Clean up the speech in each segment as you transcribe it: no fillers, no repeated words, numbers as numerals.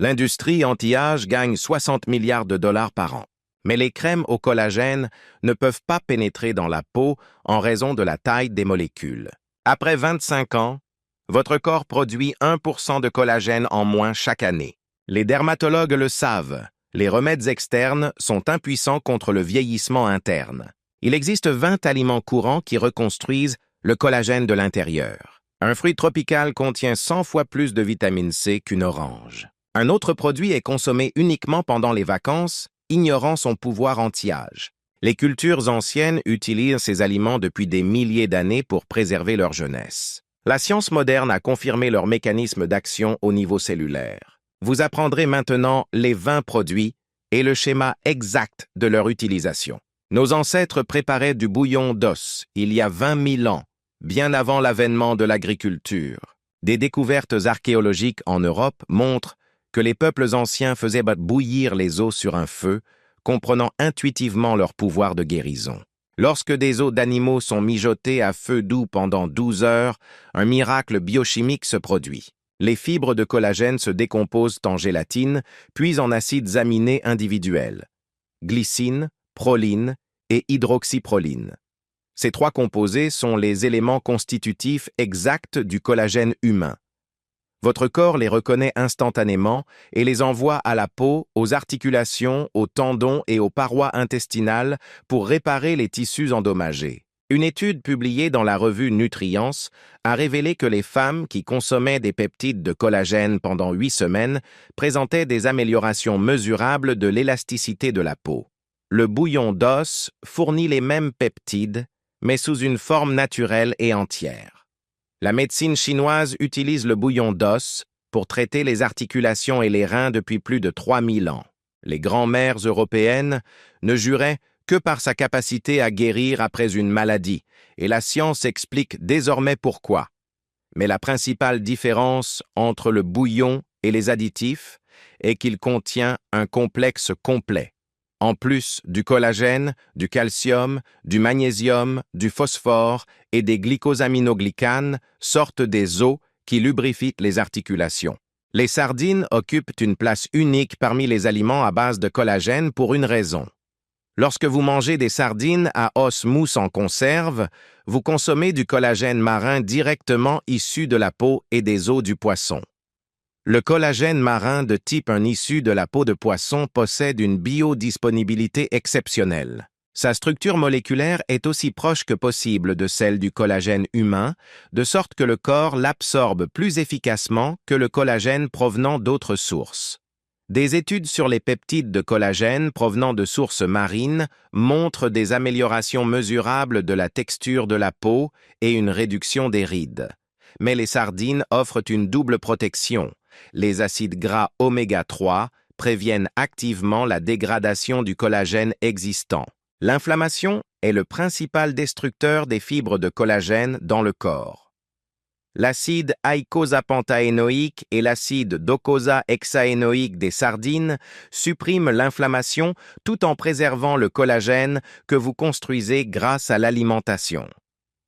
L'industrie anti-âge gagne 60 milliards de dollars par an. Mais les crèmes au collagène ne peuvent pas pénétrer dans la peau en raison de la taille des molécules. Après 25 ans, votre corps produit 1% de collagène en moins chaque année. Les dermatologues le savent, les remèdes externes sont impuissants contre le vieillissement interne. Il existe 20 aliments courants qui reconstruisent le collagène de l'intérieur. Un fruit tropical contient 100 fois plus de vitamine C qu'une orange. Un autre produit est consommé uniquement pendant les vacances, ignorant son pouvoir anti-âge. Les cultures anciennes utilisent ces aliments depuis des milliers d'années pour préserver leur jeunesse. La science moderne a confirmé leur mécanisme d'action au niveau cellulaire. Vous apprendrez maintenant les 20 produits et le schéma exact de leur utilisation. Nos ancêtres préparaient du bouillon d'os il y a 20 000 ans, bien avant l'avènement de l'agriculture. Des découvertes archéologiques en Europe montrent que les peuples anciens faisaient bouillir les os sur un feu, comprenant intuitivement leur pouvoir de guérison. Lorsque des os d'animaux sont mijotés à feu doux pendant 12 heures, un miracle biochimique se produit. Les fibres de collagène se décomposent en gélatine, puis en acides aminés individuels, glycine, proline et hydroxyproline. Ces trois composés sont les éléments constitutifs exacts du collagène humain. Votre corps les reconnaît instantanément et les envoie à la peau, aux articulations, aux tendons et aux parois intestinales pour réparer les tissus endommagés. Une étude publiée dans la revue Nutrients a révélé que les femmes qui consommaient des peptides de collagène pendant 8 semaines présentaient des améliorations mesurables de l'élasticité de la peau. Le bouillon d'os fournit les mêmes peptides, mais sous une forme naturelle et entière. La médecine chinoise utilise le bouillon d'os pour traiter les articulations et les reins depuis plus de 3000 ans. Les grands-mères européennes ne juraient que par sa capacité à guérir après une maladie, et la science explique désormais pourquoi. Mais la principale différence entre le bouillon et les additifs est qu'il contient un complexe complet. En plus du collagène, du calcium, du magnésium, du phosphore et des glycosaminoglycanes sortent des os qui lubrifient les articulations. Les sardines occupent une place unique parmi les aliments à base de collagène pour une raison. Lorsque vous mangez des sardines à os mousse en conserve, vous consommez du collagène marin directement issu de la peau et des os du poisson. Le collagène marin de type issu de la peau de poisson possède une biodisponibilité exceptionnelle. Sa structure moléculaire est aussi proche que possible de celle du collagène humain, de sorte que le corps l'absorbe plus efficacement que le collagène provenant d'autres sources. Des études sur les peptides de collagène provenant de sources marines montrent des améliorations mesurables de la texture de la peau et une réduction des rides. Mais les sardines offrent une double protection. Les acides gras oméga 3 préviennent activement la dégradation du collagène existant. L'inflammation est le principal destructeur des fibres de collagène dans le corps. L'acide eicosapentaénoïque et l'acide docosahexaénoïque des sardines suppriment l'inflammation tout en préservant le collagène que vous construisez grâce à l'alimentation.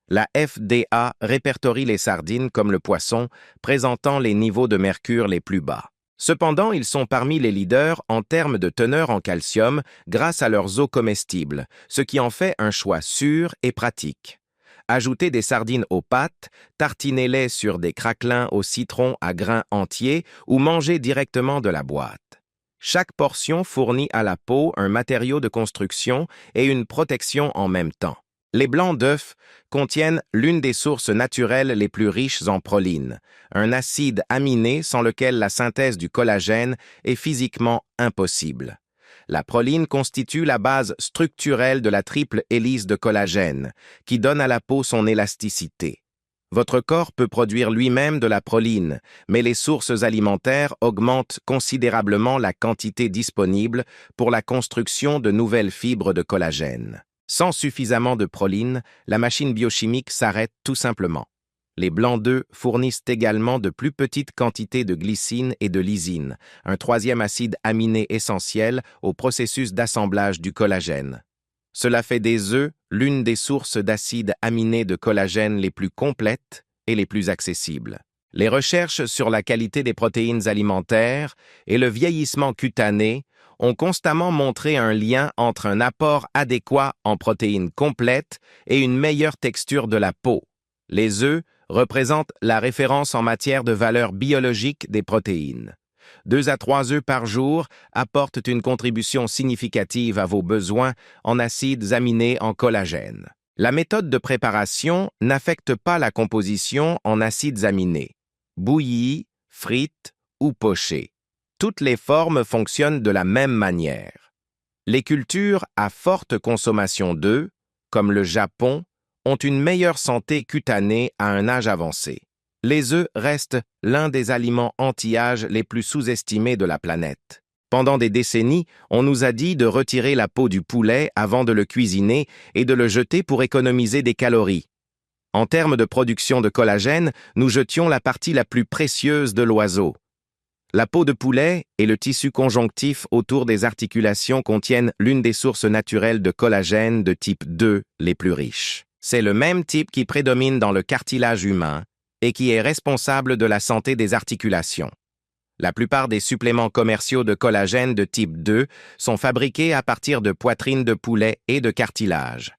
La FDA répertorie les sardines comme le poisson présentant les niveaux de mercure les plus bas. Cependant, ils sont parmi les leaders en termes de teneur en calcium grâce à leurs os comestibles, ce qui en fait un choix sûr et pratique. Ajoutez des sardines aux pâtes, tartinez-les sur des craquelins au citron à grains entiers ou mangez directement de la boîte. Chaque portion fournit à la peau un matériau de construction et une protection en même temps. Les blancs d'œufs contiennent l'une des sources naturelles les plus riches en proline, un acide aminé sans lequel la synthèse du collagène est physiquement impossible. La proline constitue la base structurelle de la triple hélice de collagène, qui donne à la peau son élasticité. Votre corps peut produire lui-même de la proline, mais les sources alimentaires augmentent considérablement la quantité disponible pour la construction de nouvelles fibres de collagène. Sans suffisamment de proline, la machine biochimique s'arrête tout simplement. Les blancs d'œufs fournissent également de plus petites quantités de glycine et de lysine, un troisième acide aminé essentiel au processus d'assemblage du collagène. Cela fait des œufs l'une des sources d'acides aminés de collagène les plus complètes et les plus accessibles. Les recherches sur la qualité des protéines alimentaires et le vieillissement cutané ont constamment montré un lien entre un apport adéquat en protéines complètes et une meilleure texture de la peau. Les œufs représentent la référence en matière de valeur biologique des protéines. 2 à 3 œufs par jour apportent une contribution significative à vos besoins en acides aminés en collagène. La méthode de préparation n'affecte pas la composition en acides aminés. Bouillis, frites ou pochés. Toutes les formes fonctionnent de la même manière. Les cultures à forte consommation d'œufs, comme le Japon, ont une meilleure santé cutanée à un âge avancé. Les œufs restent l'un des aliments anti-âge les plus sous-estimés de la planète. Pendant des décennies, on nous a dit de retirer la peau du poulet avant de le cuisiner et de le jeter pour économiser des calories. En termes de production de collagène, nous jetions la partie la plus précieuse de l'oiseau. La peau de poulet et le tissu conjonctif autour des articulations contiennent l'une des sources naturelles de collagène de type 2 les plus riches. C'est le même type qui prédomine dans le cartilage humain et qui est responsable de la santé des articulations. La plupart des suppléments commerciaux de collagène de type 2 sont fabriqués à partir de poitrines de poulet et de cartilage.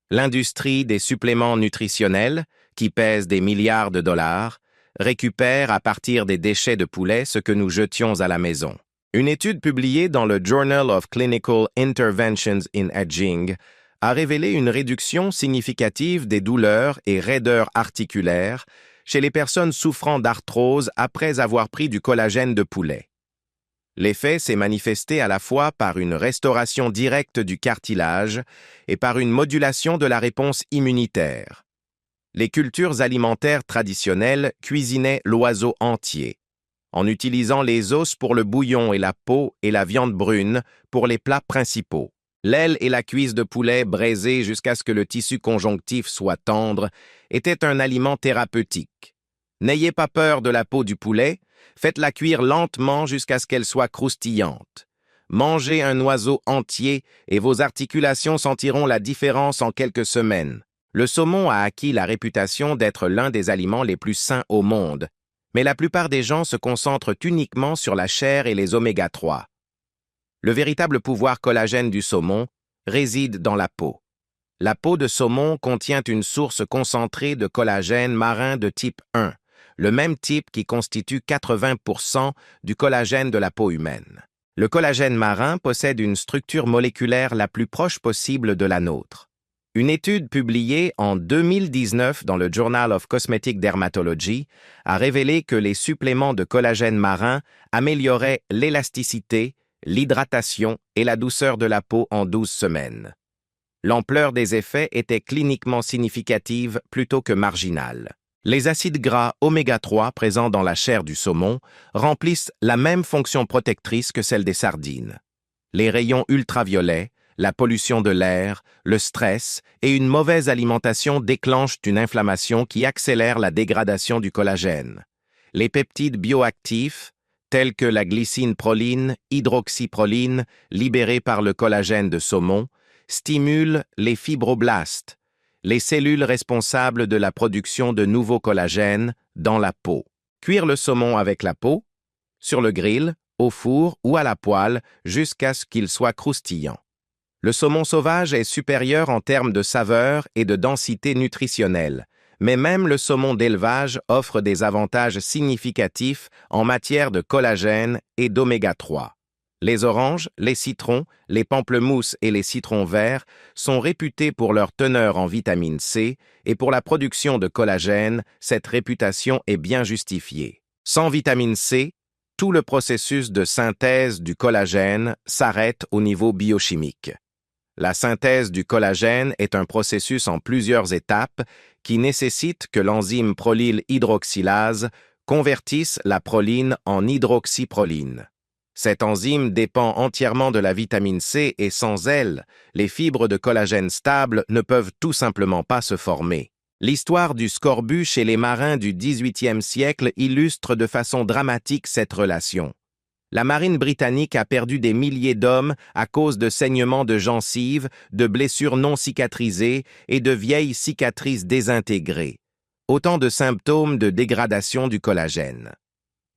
L'industrie des suppléments nutritionnels, qui pèse des milliards de dollars, récupère à partir des déchets de poulet ce que nous jetions à la maison. Une étude publiée dans le Journal of Clinical Interventions in Aging a révélé une réduction significative des douleurs et raideurs articulaires chez les personnes souffrant d'arthrose après avoir pris du collagène de poulet. L'effet s'est manifesté à la fois par une restauration directe du cartilage et par une modulation de la réponse immunitaire. Les cultures alimentaires traditionnelles cuisinaient l'oiseau entier, en utilisant les os pour le bouillon et la peau et la viande brune pour les plats principaux. L'aile et la cuisse de poulet braisées jusqu'à ce que le tissu conjonctif soit tendre était un aliment thérapeutique. N'ayez pas peur de la peau du poulet, faites-la cuire lentement jusqu'à ce qu'elle soit croustillante. Mangez un oiseau entier et vos articulations sentiront la différence en quelques semaines. Le saumon a acquis la réputation d'être l'un des aliments les plus sains au monde, mais la plupart des gens se concentrent uniquement sur la chair et les oméga 3. Le véritable pouvoir collagène du saumon réside dans la peau. La peau de saumon contient une source concentrée de collagène marin de type 1, le même type qui constitue 80% du collagène de la peau humaine. Le collagène marin possède une structure moléculaire la plus proche possible de la nôtre. Une étude publiée en 2019 dans le Journal of Cosmetic Dermatology a révélé que les suppléments de collagène marin amélioraient l'élasticité, l'hydratation et la douceur de la peau en 12 semaines. L'ampleur des effets était cliniquement significative plutôt que marginale. Les acides gras oméga 3 présents dans la chair du saumon remplissent la même fonction protectrice que celle des sardines. Les rayons ultraviolets, la pollution de l'air, le stress et une mauvaise alimentation déclenchent une inflammation qui accélère la dégradation du collagène. Les peptides bioactifs, tels que la glycine proline, hydroxyproline, libérée par le collagène de saumon, stimulent les fibroblastes, les cellules responsables de la production de nouveaux collagènes dans la peau. Cuire le saumon avec la peau, sur le grill, au four ou à la poêle jusqu'à ce qu'il soit croustillant. Le saumon sauvage est supérieur en termes de saveur et de densité nutritionnelle, mais même le saumon d'élevage offre des avantages significatifs en matière de collagène et d'oméga 3. Les oranges, les citrons, les pamplemousses et les citrons verts sont réputés pour leur teneur en vitamine C et pour la production de collagène, cette réputation est bien justifiée. Sans vitamine C, tout le processus de synthèse du collagène s'arrête au niveau biochimique. La synthèse du collagène est un processus en plusieurs étapes qui nécessite que l'enzyme prolyl hydroxylase convertisse la proline en hydroxyproline. Cette enzyme dépend entièrement de la vitamine C et sans elle, les fibres de collagène stables ne peuvent tout simplement pas se former. L'histoire du scorbut chez les marins du XVIIIe siècle illustre de façon dramatique cette relation. La marine britannique a perdu des milliers d'hommes à cause de saignements de gencives, de blessures non cicatrisées et de vieilles cicatrices désintégrées. Autant de symptômes de dégradation du collagène.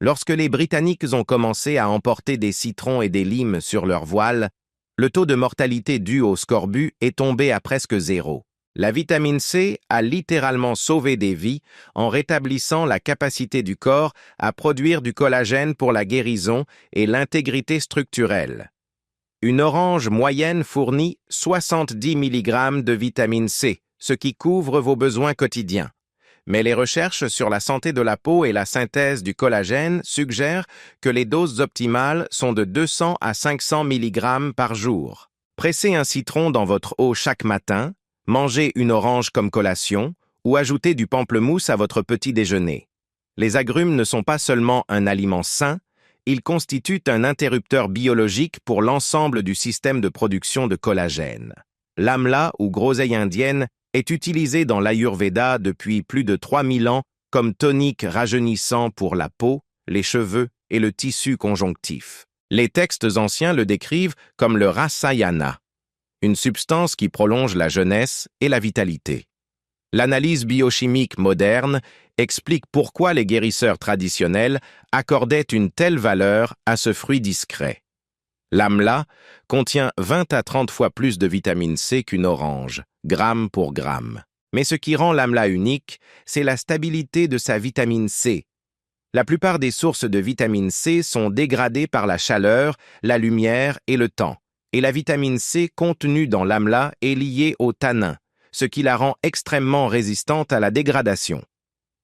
Lorsque les Britanniques ont commencé à emporter des citrons et des limes sur leurs voiles, le taux de mortalité dû au scorbut est tombé à presque zéro. La vitamine C a littéralement sauvé des vies en rétablissant la capacité du corps à produire du collagène pour la guérison et l'intégrité structurelle. Une orange moyenne fournit 70 mg de vitamine C, ce qui couvre vos besoins quotidiens. Mais les recherches sur la santé de la peau et la synthèse du collagène suggèrent que les doses optimales sont de 200 à 500 mg par jour. Pressez un citron dans votre eau chaque matin, mangez une orange comme collation ou ajoutez du pamplemousse à votre petit déjeuner. Les agrumes ne sont pas seulement un aliment sain, ils constituent un interrupteur biologique pour l'ensemble du système de production de collagène. L'amla ou groseille indienne est utilisé dans l'Ayurveda depuis plus de 3000 ans comme tonique rajeunissant pour la peau, les cheveux et le tissu conjonctif. Les textes anciens le décrivent comme le rasayana, une substance qui prolonge la jeunesse et la vitalité. L'analyse biochimique moderne explique pourquoi les guérisseurs traditionnels accordaient une telle valeur à ce fruit discret. L'amla contient 20 à 30 fois plus de vitamine C qu'une orange, gramme pour gramme. Mais ce qui rend l'amla unique, c'est la stabilité de sa vitamine C. La plupart des sources de vitamine C sont dégradées par la chaleur, la lumière et le temps, et la vitamine C contenue dans l'amla est liée au tanin, ce qui la rend extrêmement résistante à la dégradation.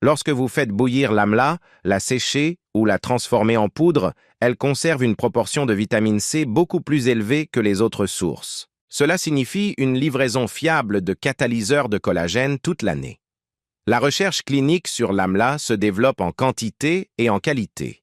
Lorsque vous faites bouillir l'amla, la séchez ou la transformez en poudre, elle conserve une proportion de vitamine C beaucoup plus élevée que les autres sources. Cela signifie une livraison fiable de catalyseurs de collagène toute l'année. La recherche clinique sur l'amla se développe en quantité et en qualité.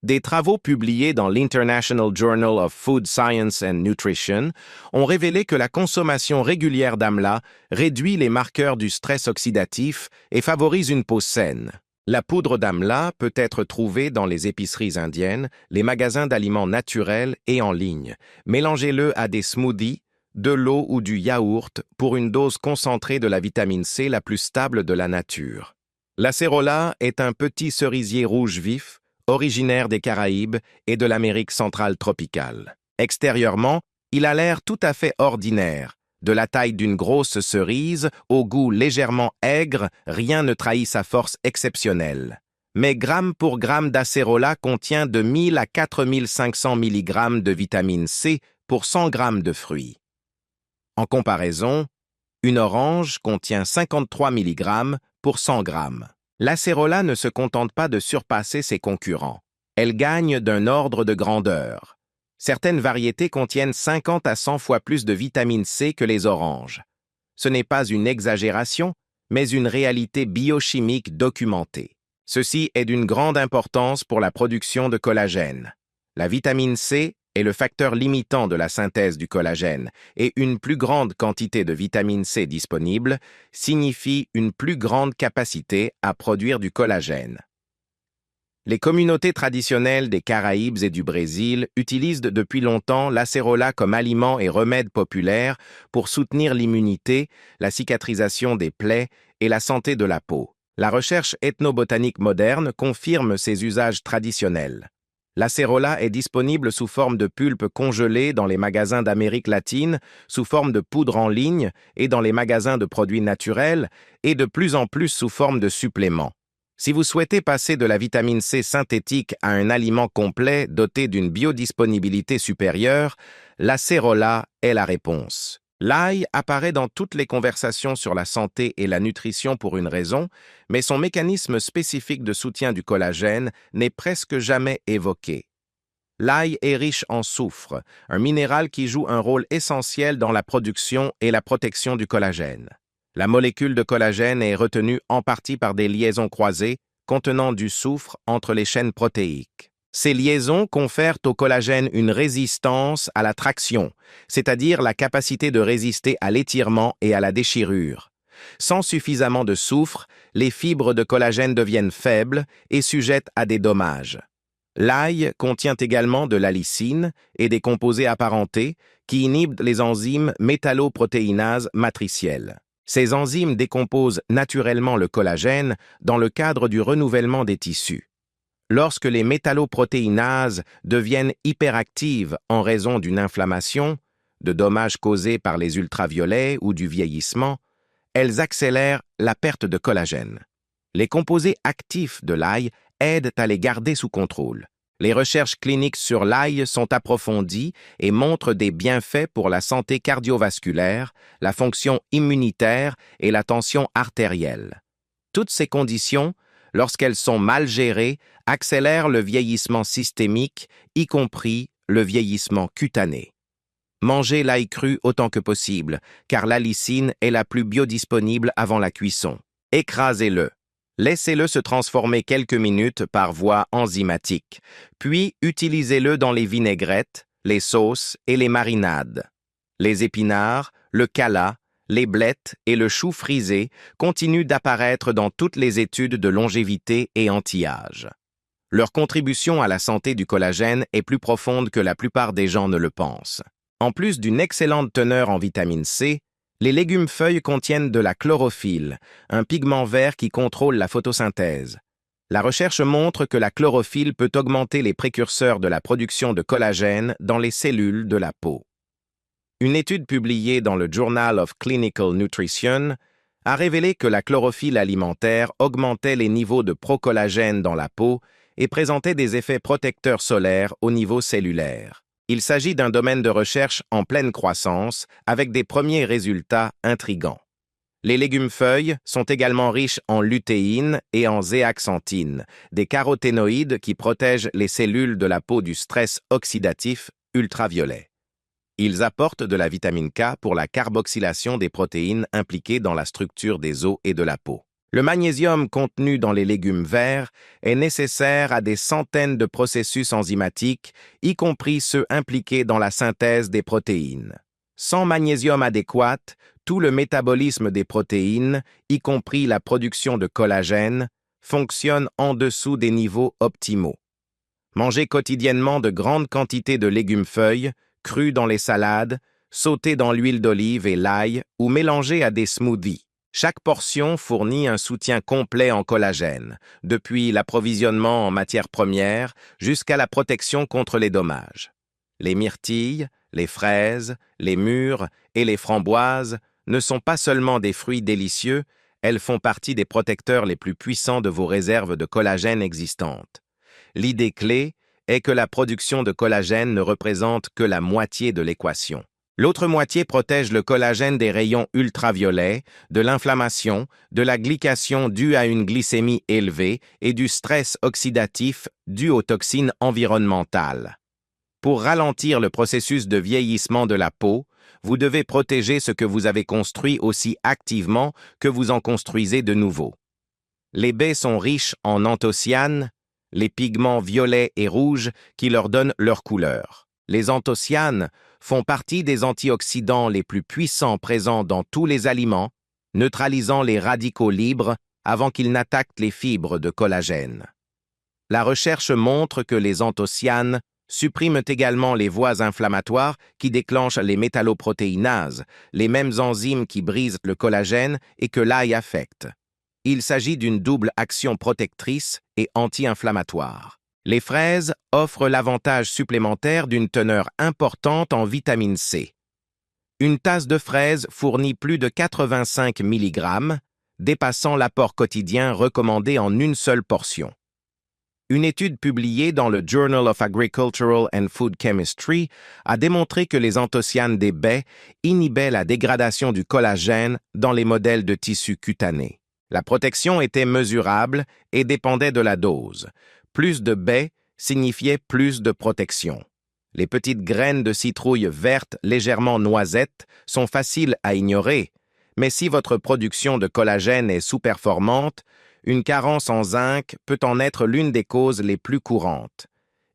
Des travaux publiés dans l'International Journal of Food Science and Nutrition ont révélé que la consommation régulière d'amla réduit les marqueurs du stress oxydatif et favorise une peau saine. La poudre d'amla peut être trouvée dans les épiceries indiennes, les magasins d'aliments naturels et en ligne. Mélangez-le à des smoothies, de l'eau ou du yaourt pour une dose concentrée de la vitamine C la plus stable de la nature. L'acérola est un petit cerisier rouge vif, originaire des Caraïbes et de l'Amérique centrale tropicale. Extérieurement, il a l'air tout à fait ordinaire. De la taille d'une grosse cerise, au goût légèrement aigre, rien ne trahit sa force exceptionnelle. Mais gramme pour gramme d'acérola contient de 1000 à 4500 mg de vitamine C pour 100 g de fruits. En comparaison, une orange contient 53 mg pour 100 g. L'acérola ne se contente pas de surpasser ses concurrents. Elle gagne d'un ordre de grandeur. Certaines variétés contiennent 50 à 100 fois plus de vitamine C que les oranges. Ce n'est pas une exagération, mais une réalité biochimique documentée. Ceci est d'une grande importance pour la production de collagène. La vitamine C est le facteur limitant de la synthèse du collagène et une plus grande quantité de vitamine C disponible signifie une plus grande capacité à produire du collagène. Les communautés traditionnelles des Caraïbes et du Brésil utilisent depuis longtemps l'acérola comme aliment et remède populaire pour soutenir l'immunité, la cicatrisation des plaies et la santé de la peau. La recherche ethnobotanique moderne confirme ces usages traditionnels. L'acérola est disponible sous forme de pulpe congelée dans les magasins d'Amérique latine, sous forme de poudre en ligne et dans les magasins de produits naturels, et de plus en plus sous forme de suppléments. Si vous souhaitez passer de la vitamine C synthétique à un aliment complet doté d'une biodisponibilité supérieure, l'acérola est la réponse. L'ail apparaît dans toutes les conversations sur la santé et la nutrition pour une raison, mais son mécanisme spécifique de soutien du collagène n'est presque jamais évoqué. L'ail est riche en soufre, un minéral qui joue un rôle essentiel dans la production et la protection du collagène. La molécule de collagène est retenue en partie par des liaisons croisées contenant du soufre entre les chaînes protéiques. Ces liaisons confèrent au collagène une résistance à la traction, c'est-à-dire la capacité de résister à l'étirement et à la déchirure. Sans suffisamment de soufre, les fibres de collagène deviennent faibles et sujettes à des dommages. L'ail contient également de l'allicine et des composés apparentés qui inhibent les enzymes métalloprotéinases matricielles. Ces enzymes décomposent naturellement le collagène dans le cadre du renouvellement des tissus. Lorsque les métalloprotéinases deviennent hyperactives en raison d'une inflammation, de dommages causés par les ultraviolets ou du vieillissement, elles accélèrent la perte de collagène. Les composés actifs de l'ail aident à les garder sous contrôle. Les recherches cliniques sur l'ail sont approfondies et montrent des bienfaits pour la santé cardiovasculaire, la fonction immunitaire et la tension artérielle. Toutes ces conditions, lorsqu'elles sont mal gérées, accélèrent le vieillissement systémique, y compris le vieillissement cutané. Mangez l'ail cru autant que possible, car l'allicine est la plus biodisponible avant la cuisson. Écrasez-le. Laissez-le se transformer quelques minutes par voie enzymatique, puis utilisez-le dans les vinaigrettes, les sauces et les marinades. Les épinards, le cala, les blettes et le chou frisé continuent d'apparaître dans toutes les études de longévité et anti-âge. Leur contribution à la santé du collagène est plus profonde que la plupart des gens ne le pensent. En plus d'une excellente teneur en vitamine C, les légumes-feuilles contiennent de la chlorophylle, un pigment vert qui contrôle la photosynthèse. La recherche montre que la chlorophylle peut augmenter les précurseurs de la production de collagène dans les cellules de la peau. Une étude publiée dans le Journal of Clinical Nutrition a révélé que la chlorophylle alimentaire augmentait les niveaux de procollagène dans la peau et présentait des effets protecteurs solaires au niveau cellulaire. Il s'agit d'un domaine de recherche en pleine croissance, avec des premiers résultats intrigants. Les légumes-feuilles sont également riches en lutéine et en zéaxanthine, des caroténoïdes qui protègent les cellules de la peau du stress oxydatif ultraviolet. Ils apportent de la vitamine K pour la carboxylation des protéines impliquées dans la structure des os et de la peau. Le magnésium contenu dans les légumes verts est nécessaire à des centaines de processus enzymatiques, y compris ceux impliqués dans la synthèse des protéines. Sans magnésium adéquat, tout le métabolisme des protéines, y compris la production de collagène, fonctionne en dessous des niveaux optimaux. Mangez quotidiennement de grandes quantités de légumes-feuilles, crus dans les salades, sautés dans l'huile d'olive et l'ail ou mélangés à des smoothies. Chaque portion fournit un soutien complet en collagène, depuis l'approvisionnement en matières premières jusqu'à la protection contre les dommages. Les myrtilles, les fraises, les mûres et les framboises ne sont pas seulement des fruits délicieux, elles font partie des protecteurs les plus puissants de vos réserves de collagène existantes. L'idée clé est que la production de collagène ne représente que la moitié de l'équation. L'autre moitié protège le collagène des rayons ultraviolets, de l'inflammation, de la glycation due à une glycémie élevée et du stress oxydatif dû aux toxines environnementales. Pour ralentir le processus de vieillissement de la peau, vous devez protéger ce que vous avez construit aussi activement que vous en construisez de nouveau. Les baies sont riches en anthocyanes, les pigments violets et rouges qui leur donnent leur couleur. Les anthocyanes font partie des antioxydants les plus puissants présents dans tous les aliments, neutralisant les radicaux libres avant qu'ils n'attaquent les fibres de collagène. La recherche montre que les anthocyanes suppriment également les voies inflammatoires qui déclenchent les métalloprotéinases, les mêmes enzymes qui brisent le collagène et que l'ail affecte. Il s'agit d'une double action protectrice et anti-inflammatoire. Les fraises offrent l'avantage supplémentaire d'une teneur importante en vitamine C. Une tasse de fraises fournit plus de 85 mg, dépassant l'apport quotidien recommandé en une seule portion. Une étude publiée dans le Journal of Agricultural and Food Chemistry a démontré que les anthocyanes des baies inhibaient la dégradation du collagène dans les modèles de tissus cutanés. La protection était mesurable et dépendait de la dose. Plus de baies signifiait plus de protection. Les petites graines de citrouille vertes légèrement noisettes sont faciles à ignorer, mais si votre production de collagène est sous-performante, une carence en zinc peut en être l'une des causes les plus courantes.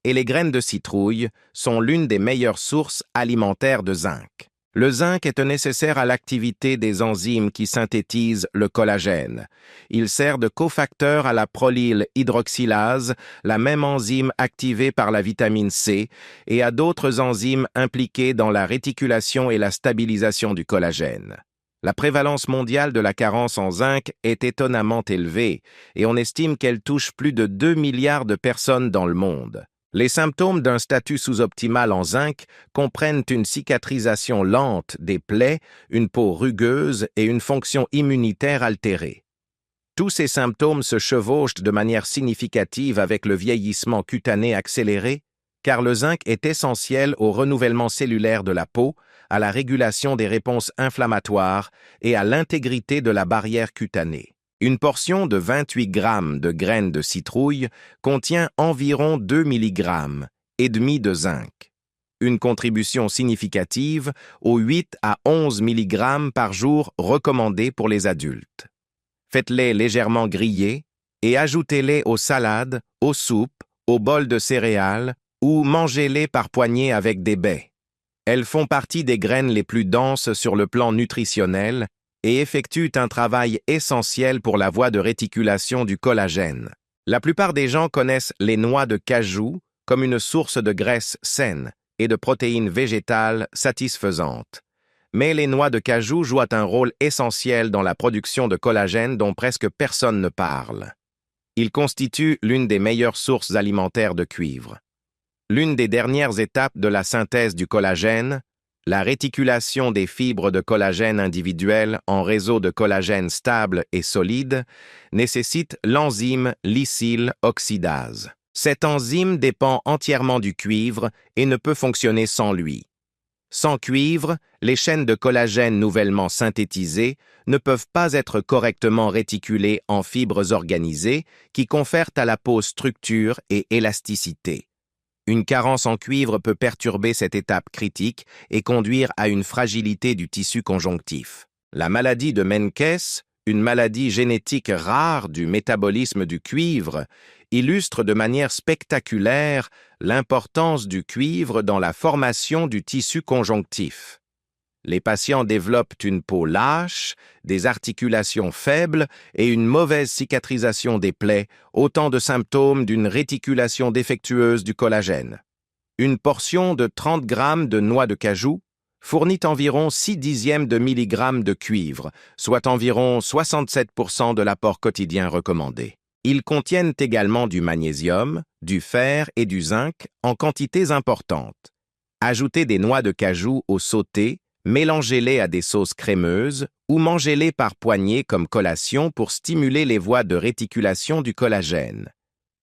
Et les graines de citrouille sont l'une des meilleures sources alimentaires de zinc. Le zinc est nécessaire à l'activité des enzymes qui synthétisent le collagène. Il sert de cofacteur à la prolyl hydroxylase, la même enzyme activée par la vitamine C, et à d'autres enzymes impliquées dans la réticulation et la stabilisation du collagène. La prévalence mondiale de la carence en zinc est étonnamment élevée et on estime qu'elle touche plus de 2 milliards de personnes dans le monde. Les symptômes d'un statut sous-optimal en zinc comprennent une cicatrisation lente des plaies, une peau rugueuse et une fonction immunitaire altérée. Tous ces symptômes se chevauchent de manière significative avec le vieillissement cutané accéléré, car le zinc est essentiel au renouvellement cellulaire de la peau, à la régulation des réponses inflammatoires et à l'intégrité de la barrière cutanée. Une portion de 28 grammes de graines de citrouille contient environ 2 mg et demi de zinc. Une contribution significative aux 8 à 11 mg par jour recommandés pour les adultes. Faites-les légèrement griller et ajoutez-les aux salades, aux soupes, aux bols de céréales ou mangez-les par poignées avec des baies. Elles font partie des graines les plus denses sur le plan nutritionnel et effectuent un travail essentiel pour la voie de réticulation du collagène. La plupart des gens connaissent les noix de cajou comme une source de graisse saine et de protéines végétales satisfaisantes. Mais les noix de cajou jouent un rôle essentiel dans la production de collagène dont presque personne ne parle. Ils constituent l'une des meilleures sources alimentaires de cuivre. L'une des dernières étapes de la synthèse du collagène, la réticulation des fibres de collagène individuelles en réseaux de collagène stables et solides, nécessite l'enzyme lysyl oxydase. Cette enzyme dépend entièrement du cuivre et ne peut fonctionner sans lui. Sans cuivre, les chaînes de collagène nouvellement synthétisées ne peuvent pas être correctement réticulées en fibres organisées qui confèrent à la peau structure et élasticité. Une carence en cuivre peut perturber cette étape critique et conduire à une fragilité du tissu conjonctif. La maladie de Menkes, une maladie génétique rare du métabolisme du cuivre, illustre de manière spectaculaire l'importance du cuivre dans la formation du tissu conjonctif. Les patients développent une peau lâche, des articulations faibles et une mauvaise cicatrisation des plaies, autant de symptômes d'une réticulation défectueuse du collagène. Une portion de 30 grammes de noix de cajou fournit environ 6 dixièmes de milligramme de cuivre, soit environ 67% de l'apport quotidien recommandé. Ils contiennent également du magnésium, du fer et du zinc en quantités importantes. Ajoutez des noix de cajou au sauté, mélangez-les à des sauces crémeuses ou mangez-les par poignées comme collation pour stimuler les voies de réticulation du collagène.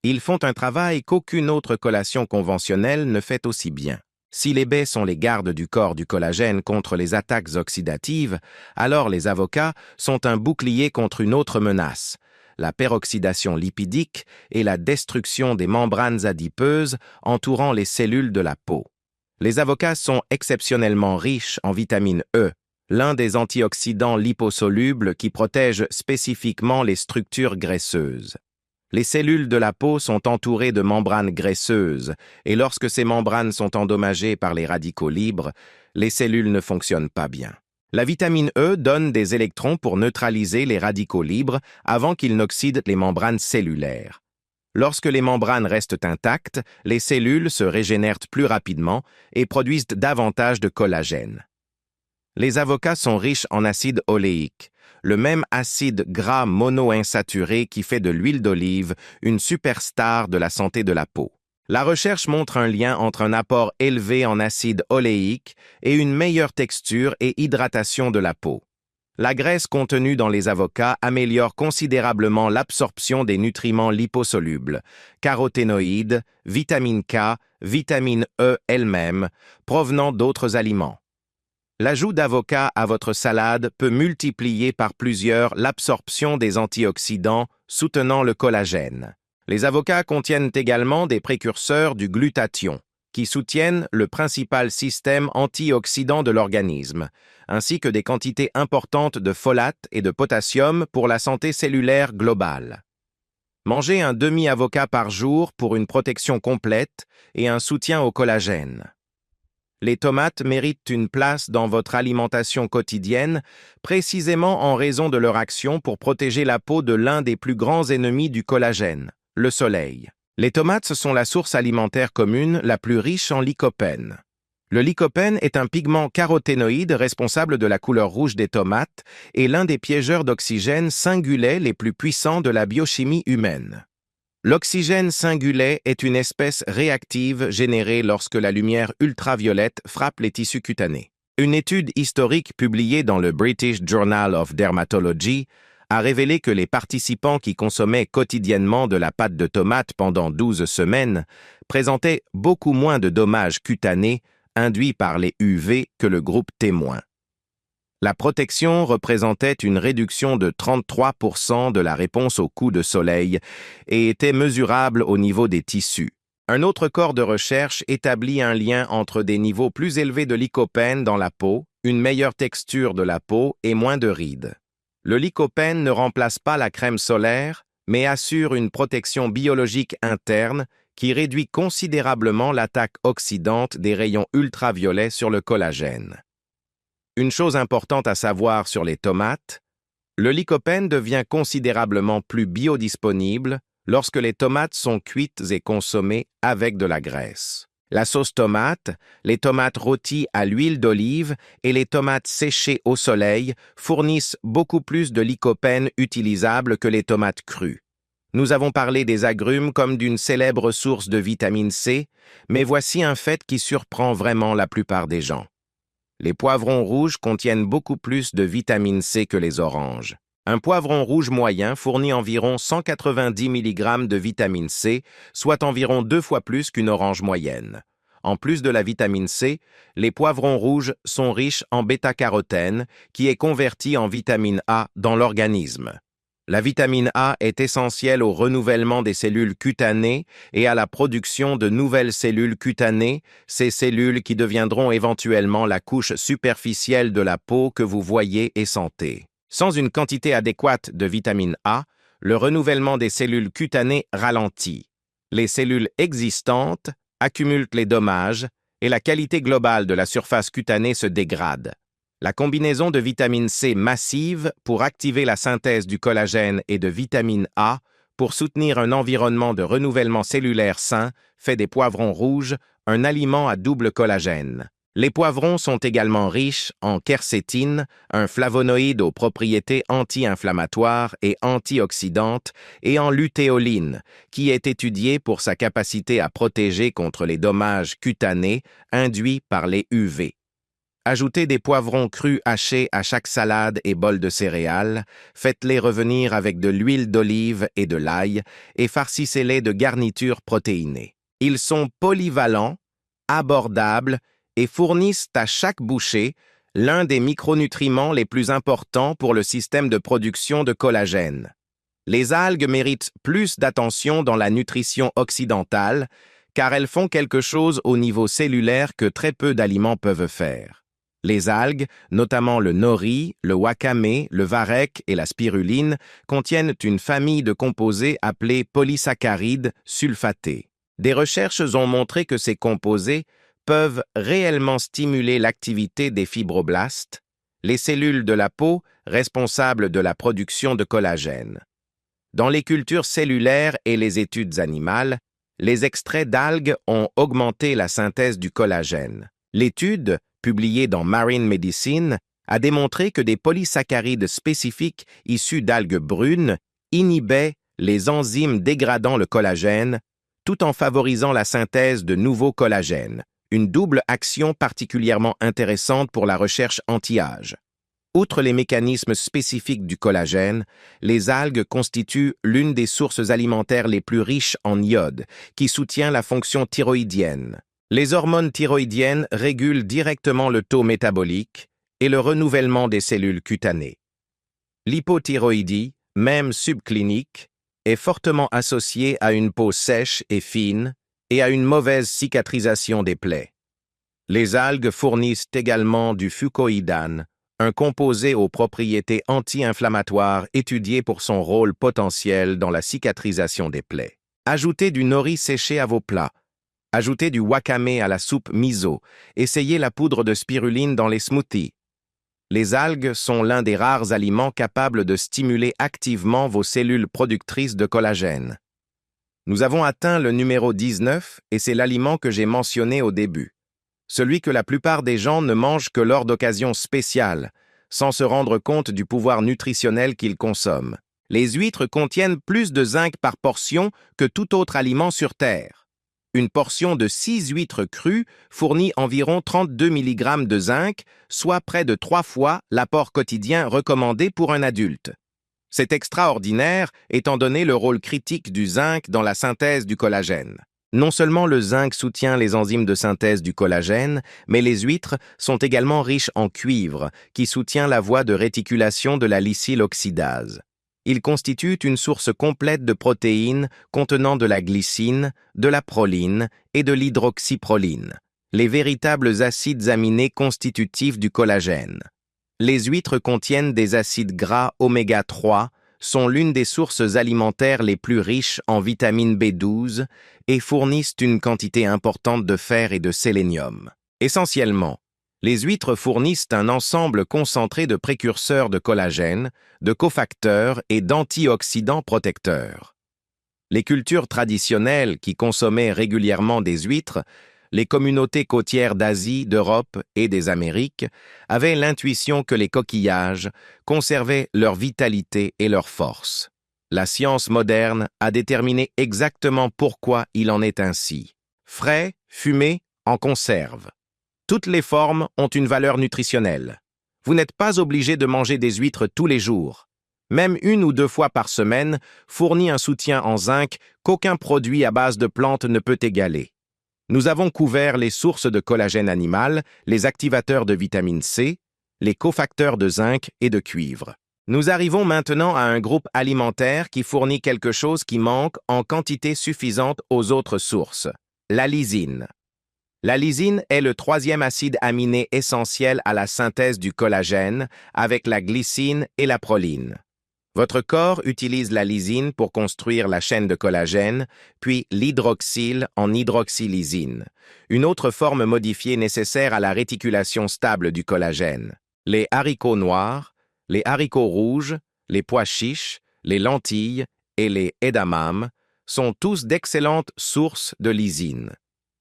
Ils font un travail qu'aucune autre collation conventionnelle ne fait aussi bien. Si les baies sont les gardes du corps du collagène contre les attaques oxydatives, alors les avocats sont un bouclier contre une autre menace, la peroxydation lipidique et la destruction des membranes adipeuses entourant les cellules de la peau. Les avocats sont exceptionnellement riches en vitamine E, l'un des antioxydants liposolubles qui protège spécifiquement les structures graisseuses. Les cellules de la peau sont entourées de membranes graisseuses et lorsque ces membranes sont endommagées par les radicaux libres, les cellules ne fonctionnent pas bien. La vitamine E donne des électrons pour neutraliser les radicaux libres avant qu'ils n'oxydent les membranes cellulaires. Lorsque les membranes restent intactes, les cellules se régénèrent plus rapidement et produisent davantage de collagène. Les avocats sont riches en acide oléique, le même acide gras monoinsaturé qui fait de l'huile d'olive une superstar de la santé de la peau. La recherche montre un lien entre un apport élevé en acide oléique et une meilleure texture et hydratation de la peau. La graisse contenue dans les avocats améliore considérablement l'absorption des nutriments liposolubles, caroténoïdes, vitamine K, vitamine E elle-même, provenant d'autres aliments. L'ajout d'avocat à votre salade peut multiplier par plusieurs l'absorption des antioxydants soutenant le collagène. Les avocats contiennent également des précurseurs du glutathion, qui soutiennent le principal système antioxydant de l'organisme, ainsi que des quantités importantes de folate et de potassium pour la santé cellulaire globale. Mangez un demi-avocat par jour pour une protection complète et un soutien au collagène. Les tomates méritent une place dans votre alimentation quotidienne, précisément en raison de leur action pour protéger la peau de l'un des plus grands ennemis du collagène, le soleil. Les tomates sont la source alimentaire commune la plus riche en lycopène. Le lycopène est un pigment caroténoïde responsable de la couleur rouge des tomates et l'un des piégeurs d'oxygène singulets les plus puissants de la biochimie humaine. L'oxygène singulet est une espèce réactive générée lorsque la lumière ultraviolette frappe les tissus cutanés. Une étude historique publiée dans le British Journal of Dermatology a révélé que les participants qui consommaient quotidiennement de la pâte de tomate pendant 12 semaines présentaient beaucoup moins de dommages cutanés induits par les UV que le groupe témoin. La protection représentait une réduction de 33% de la réponse aux coups de soleil et était mesurable au niveau des tissus. Un autre corps de recherche établit un lien entre des niveaux plus élevés de lycopène dans la peau, une meilleure texture de la peau et moins de rides. Le lycopène ne remplace pas la crème solaire, mais assure une protection biologique interne qui réduit considérablement l'attaque oxydante des rayons ultraviolets sur le collagène. Une chose importante à savoir sur les tomates, le lycopène devient considérablement plus biodisponible lorsque les tomates sont cuites et consommées avec de la graisse. La sauce tomate, les tomates rôties à l'huile d'olive et les tomates séchées au soleil fournissent beaucoup plus de lycopène utilisable que les tomates crues. Nous avons parlé des agrumes comme d'une célèbre source de vitamine C, mais voici un fait qui surprend vraiment la plupart des gens. Les poivrons rouges contiennent beaucoup plus de vitamine C que les oranges. Un poivron rouge moyen fournit environ 190 mg de vitamine C, soit environ 2 fois plus qu'une orange moyenne. En plus de la vitamine C, les poivrons rouges sont riches en bêta-carotène, qui est convertie en vitamine A dans l'organisme. La vitamine A est essentielle au renouvellement des cellules cutanées et à la production de nouvelles cellules cutanées, ces cellules qui deviendront éventuellement la couche superficielle de la peau que vous voyez et sentez. Sans une quantité adéquate de vitamine A, le renouvellement des cellules cutanées ralentit. Les cellules existantes accumulent les dommages et la qualité globale de la surface cutanée se dégrade. La combinaison de vitamine C massive pour activer la synthèse du collagène et de vitamine A pour soutenir un environnement de renouvellement cellulaire sain fait des poivrons rouges un aliment à double collagène. Les poivrons sont également riches en quercétine, un flavonoïde aux propriétés anti-inflammatoires et antioxydantes, et en lutéoline, qui est étudié pour sa capacité à protéger contre les dommages cutanés induits par les UV. Ajoutez des poivrons crus hachés à chaque salade et bol de céréales, faites-les revenir avec de l'huile d'olive et de l'ail et farcissez-les de garnitures protéinées. Ils sont polyvalents, abordables et fournissent à chaque bouchée l'un des micronutriments les plus importants pour le système de production de collagène. Les algues méritent plus d'attention dans la nutrition occidentale car elles font quelque chose au niveau cellulaire que très peu d'aliments peuvent faire. Les algues, notamment le nori, le wakame, le varech et la spiruline, contiennent une famille de composés appelés polysaccharides sulfatés. Des recherches ont montré que ces composés peuvent réellement stimuler l'activité des fibroblastes, les cellules de la peau responsables de la production de collagène. Dans les cultures cellulaires et les études animales, les extraits d'algues ont augmenté la synthèse du collagène. L'étude, publiée dans Marine Medicine, a démontré que des polysaccharides spécifiques issus d'algues brunes inhibaient les enzymes dégradant le collagène tout en favorisant la synthèse de nouveaux collagènes, une double action particulièrement intéressante pour la recherche anti-âge. Outre les mécanismes spécifiques du collagène, les algues constituent l'une des sources alimentaires les plus riches en iode, qui soutient la fonction thyroïdienne. Les hormones thyroïdiennes régulent directement le taux métabolique et le renouvellement des cellules cutanées. L'hypothyroïdie, même subclinique, est fortement associée à une peau sèche et fine et à une mauvaise cicatrisation des plaies. Les algues fournissent également du fucoïdane, un composé aux propriétés anti-inflammatoires étudié pour son rôle potentiel dans la cicatrisation des plaies. Ajoutez du nori séché à vos plats. Ajoutez du wakame à la soupe miso. Essayez la poudre de spiruline dans les smoothies. Les algues sont l'un des rares aliments capables de stimuler activement vos cellules productrices de collagène. Nous avons atteint le numéro 19 et c'est l'aliment que j'ai mentionné au début. celui que la plupart des gens ne mangent que lors d'occasions spéciales, sans se rendre compte du pouvoir nutritionnel qu'ils consomment. Les huîtres contiennent plus de zinc par portion que tout autre aliment sur Terre. Une portion de 6 huîtres crues fournit environ 32 mg de zinc, soit près de 3 fois l'apport quotidien recommandé pour un adulte. C'est extraordinaire étant donné le rôle critique du zinc dans la synthèse du collagène. Non seulement le zinc soutient les enzymes de synthèse du collagène, mais les huîtres sont également riches en cuivre, qui soutient la voie de réticulation de la lysyl'oxydase. Ils constituent une source complète de protéines contenant de la glycine, de la proline et de l'hydroxyproline, les véritables acides aminés constitutifs du collagène. Les huîtres contiennent des acides gras oméga 3, sont l'une des sources alimentaires les plus riches en vitamine B12 et fournissent une quantité importante de fer et de sélénium. Essentiellement, les huîtres fournissent un ensemble concentré de précurseurs de collagène, de cofacteurs et d'antioxydants protecteurs. Les cultures traditionnelles qui consommaient régulièrement des huîtres, les communautés côtières d'Asie, d'Europe et des Amériques, avaient l'intuition que les coquillages conservaient leur vitalité et leur force. La science moderne a déterminé exactement pourquoi il en est ainsi. Frais, fumés, en conserve. Toutes les formes ont une valeur nutritionnelle. Vous n'êtes pas obligé de manger des huîtres tous les jours. Même 1 ou 2 fois par semaine fournit un soutien en zinc qu'aucun produit à base de plantes ne peut égaler. Nous avons couvert les sources de collagène animal, les activateurs de vitamine C, les cofacteurs de zinc et de cuivre. Nous arrivons maintenant à un groupe alimentaire qui fournit quelque chose qui manque en quantité suffisante aux autres sources, la lysine. La lysine est le 3e acide aminé essentiel à la synthèse du collagène avec la glycine et la proline. Votre corps utilise la lysine pour construire la chaîne de collagène, puis l'hydroxyle en hydroxylysine, une autre forme modifiée nécessaire à la réticulation stable du collagène. Les haricots noirs, les haricots rouges, les pois chiches, les lentilles et les edamame sont tous d'excellentes sources de lysine.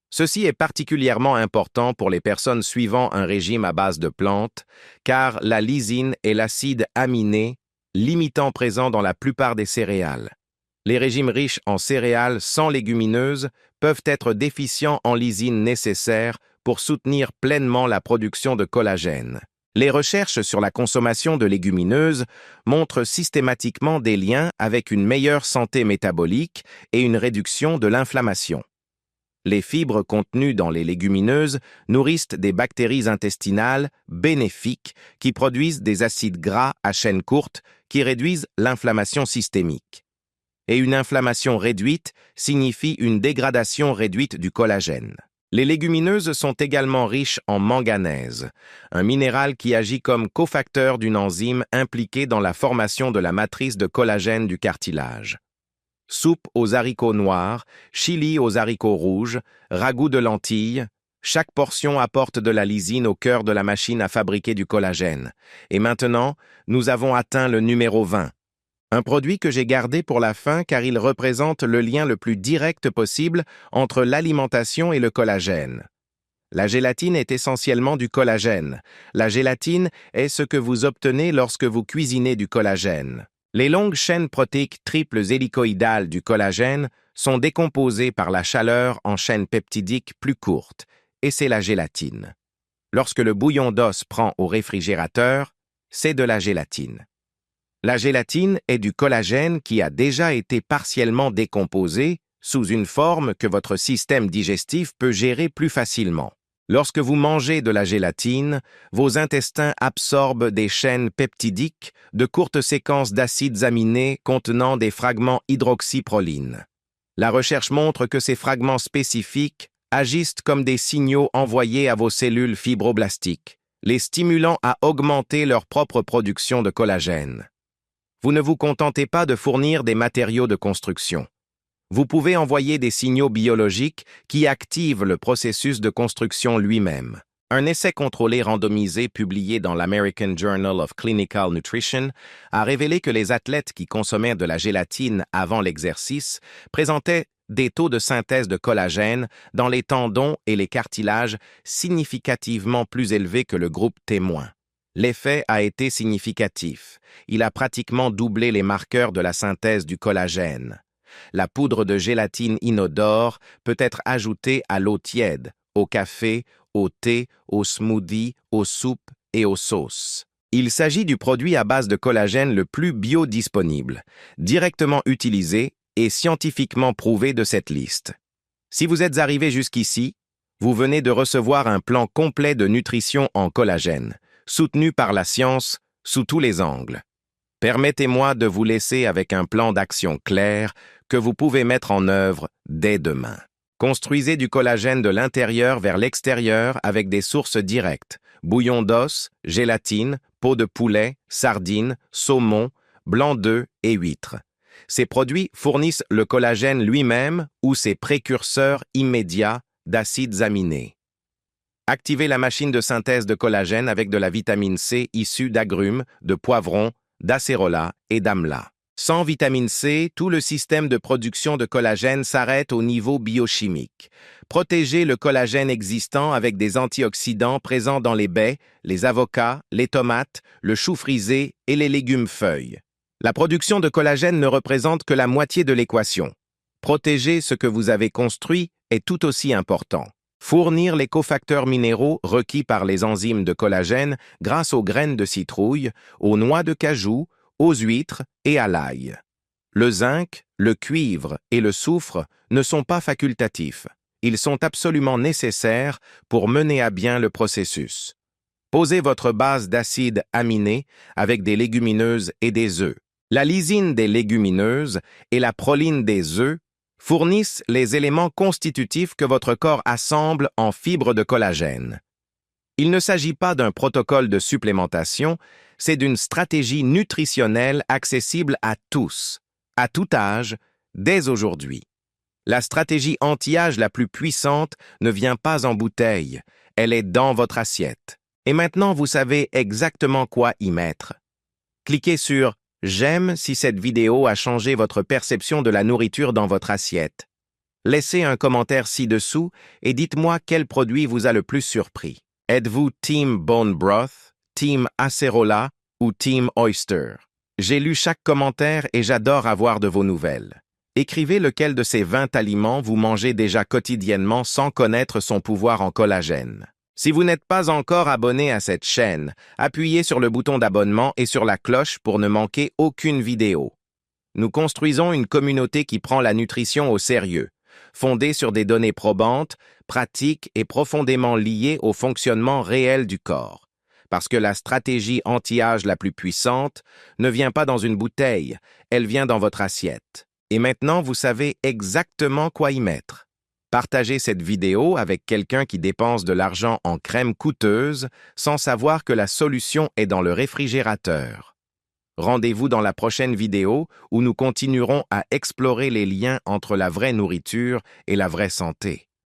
Ceci est particulièrement important pour les personnes suivant un régime à base de plantes, car la lysine est l'acide aminé limitant présent dans la plupart des céréales. Les régimes riches en céréales sans légumineuses peuvent être déficients en lysine nécessaire pour soutenir pleinement la production de collagène. Les recherches sur la consommation de légumineuses montrent systématiquement des liens avec une meilleure santé métabolique et une réduction de l'inflammation. Les fibres contenues dans les légumineuses nourrissent des bactéries intestinales bénéfiques qui produisent des acides gras à chaîne courte qui réduisent l'inflammation systémique. Et une inflammation réduite signifie une dégradation réduite du collagène. Les légumineuses sont également riches en manganèse, un minéral qui agit comme cofacteur d'une enzyme impliquée dans la formation de la matrice de collagène du cartilage. Soupe aux haricots noirs, chili aux haricots rouges, ragoût de lentilles, chaque portion apporte de la lysine au cœur de la machine à fabriquer du collagène. Et maintenant, nous avons atteint le numéro 20. Un produit que j'ai gardé pour la fin car il représente le lien le plus direct possible entre l'alimentation et le collagène. La gélatine est essentiellement du collagène. La gélatine est ce que vous obtenez lorsque vous cuisinez du collagène. Les longues chaînes protéiques triples hélicoïdales du collagène sont décomposées par la chaleur en chaînes peptidiques plus courtes, et c'est la gélatine. Lorsque le bouillon d'os prend au réfrigérateur, c'est de la gélatine. La gélatine est du collagène qui a déjà été partiellement décomposé sous une forme que votre système digestif peut gérer plus facilement. Lorsque vous mangez de la gélatine, vos intestins absorbent des chaînes peptidiques de courtes séquences d'acides aminés contenant des fragments hydroxyproline. La recherche montre que ces fragments spécifiques agissent comme des signaux envoyés à vos cellules fibroblastiques, les stimulant à augmenter leur propre production de collagène. Vous ne vous contentez pas de fournir des matériaux de construction. Vous pouvez envoyer des signaux biologiques qui activent le processus de construction lui-même. Un essai contrôlé randomisé publié dans l'American Journal of Clinical Nutrition a révélé que les athlètes qui consommaient de la gélatine avant l'exercice présentaient des taux de synthèse de collagène dans les tendons et les cartilages significativement plus élevés que le groupe témoin. L'effet a été significatif. Il a pratiquement doublé les marqueurs de la synthèse du collagène. La poudre de gélatine inodore peut être ajoutée à l'eau tiède, au café, au thé, aux smoothies, aux soupes et aux sauces. Il s'agit du produit à base de collagène le plus biodisponible, directement utilisé et scientifiquement prouvé de cette liste. Si vous êtes arrivé jusqu'ici, vous venez de recevoir un plan complet de nutrition en collagène, soutenu par la science sous tous les angles. Permettez-moi de vous laisser avec un plan d'action clair que vous pouvez mettre en œuvre dès demain. Construisez du collagène de l'intérieur vers l'extérieur avec des sources directes, bouillon d'os, gélatine, peau de poulet, sardines, saumon, blanc d'œuf et huîtres. Ces produits fournissent le collagène lui-même ou ses précurseurs immédiats d'acides aminés. Activez la machine de synthèse de collagène avec de la vitamine C issue d'agrumes, de poivrons, d'acérola et d'amla. Sans vitamine C, tout le système de production de collagène s'arrête au niveau biochimique. Protégez le collagène existant avec des antioxydants présents dans les baies, les avocats, les tomates, le chou frisé et les légumes feuilles. La production de collagène ne représente que la moitié de l'équation. Protéger ce que vous avez construit est tout aussi important. Fournir les cofacteurs minéraux requis par les enzymes de collagène grâce aux graines de citrouille, aux noix de cajou, aux huîtres et à l'ail. Le zinc, le cuivre et le soufre ne sont pas facultatifs. Ils sont absolument nécessaires pour mener à bien le processus. Posez votre base d'acides aminés avec des légumineuses et des œufs. La lysine des légumineuses et la proline des œufs fournissent les éléments constitutifs que votre corps assemble en fibres de collagène. Il ne s'agit pas d'un protocole de supplémentation, c'est d'une stratégie nutritionnelle accessible à tous, à tout âge, dès aujourd'hui. La stratégie anti-âge la plus puissante ne vient pas en bouteille, elle est dans votre assiette. Et maintenant, vous savez exactement quoi y mettre. Cliquez sur « J'aime » si cette vidéo a changé votre perception de la nourriture dans votre assiette. Laissez un commentaire ci-dessous et dites-moi quel produit vous a le plus surpris. Êtes-vous Team Bone Broth, Team Acerola ou Team Oyster? J'ai lu chaque commentaire et j'adore avoir de vos nouvelles. Écrivez lequel de ces 20 aliments vous mangez déjà quotidiennement sans connaître son pouvoir en collagène. Si vous n'êtes pas encore abonné à cette chaîne, appuyez sur le bouton d'abonnement et sur la cloche pour ne manquer aucune vidéo. Nous construisons une communauté qui prend la nutrition au sérieux, fondée sur des données probantes, pratiques et profondément liées au fonctionnement réel du corps. Parce que la stratégie anti-âge la plus puissante ne vient pas dans une bouteille, elle vient dans votre assiette. Et maintenant, vous savez exactement quoi y mettre. Partagez cette vidéo avec quelqu'un qui dépense de l'argent en crème coûteuse sans savoir que la solution est dans le réfrigérateur. Rendez-vous dans la prochaine vidéo où nous continuerons à explorer les liens entre la vraie nourriture et la vraie santé.